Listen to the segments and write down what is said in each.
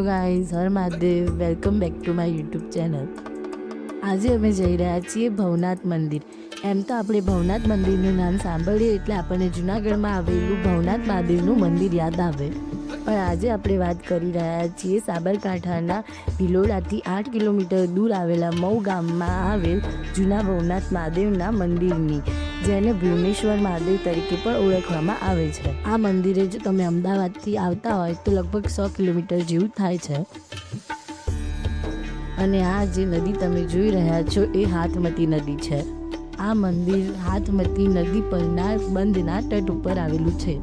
Hello guys, Har Mahadev, welcome back to my YouTube channel. આજે અમે જઈ રહ્યા છીએ ભવનાથ મંદિર। એમ તો આપણે ભવનાથ મંદિરનું નામ સાંભળીએ એટલે આપણને જૂનાગઢમાં આવેલું ભવનાથ મહાદેવનું મંદિર યાદ આવે, પણ આજે આપણે વાત કરી રહ્યા છીએ સાબરકાંઠાના ભિલોડાથી 8 કિલોમીટર દૂર આવેલા મઉ ગામમાં આવેલ જૂના ભવનાથ મહાદેવના મંદિરની, જેને ભીમેશ્વર મહાદેવ તરીકે પણ ઓળખવામાં આવે છે। આ મંદિરે જો તમે અમદાવાદથી આવતા હોય તો લગભગ 100 કિલોમીટર જેવું થાય છે। અને આ જે નદી તમે જોઈ રહ્યા છો એ હાથમતી નદી છે। આ મંદિર હાથમતી નદી પરના બંધના તટ ઉપર આવેલું છે।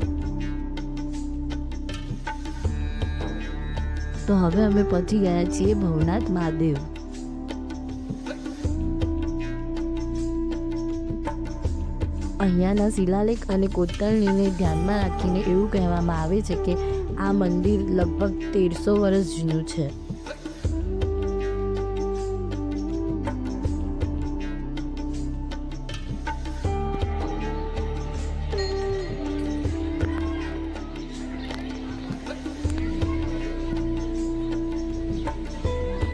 તો હવે અમે પહોંચી ગયા છીએ ભવનાથ મહાદેવ। અહીંયાના શિલાલેખ અને કોતરણીને ધ્યાનમાં રાખીને એવું કહેવામાં આવે છે કે આ મંદિર લગભગ 1300 વર્ષ જૂનું છે।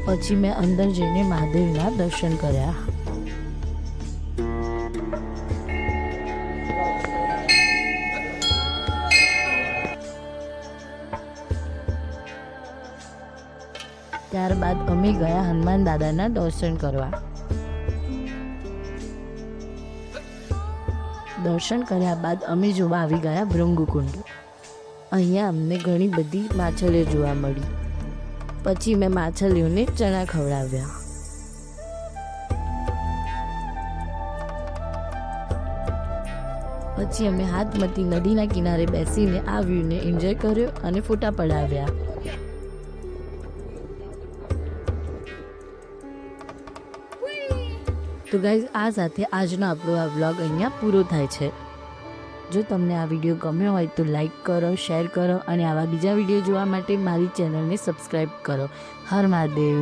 પછી મેં અંદર જઈને મહાદેવના દર્શન કર્યા। ત્યારબાદ અમે ગયા હનુમાન દાદાના દર્શન કરવા। દર્શન કર્યા બાદ અમે જોવા આવી ગયા ભૃંગકુંડ। અહીંયા અમને ઘણી બધી માછલીઓ જોવા મળી। પછી મેં માછલીઓને ચણા ખવડાવ્યા। પછી અમે હાથમતી નદીના કિનારે બેસીને આ વ્યૂને એન્જોય કર્યો અને ફોટા પડાવ્યા। તો ગાઈઝ, આ સાથે આજનો આપણો આ વ્લોગ અહીંયા પૂરો થાય છે। જો તમને આ વિડીયો ગમ્યો હોય તો લાઈક કરો, શેર કરો અને આવા બીજા વિડીયો જોવા માટે મારી ચેનલને સબસ્ક્રાઈબ કરો। હર મહાદેવ।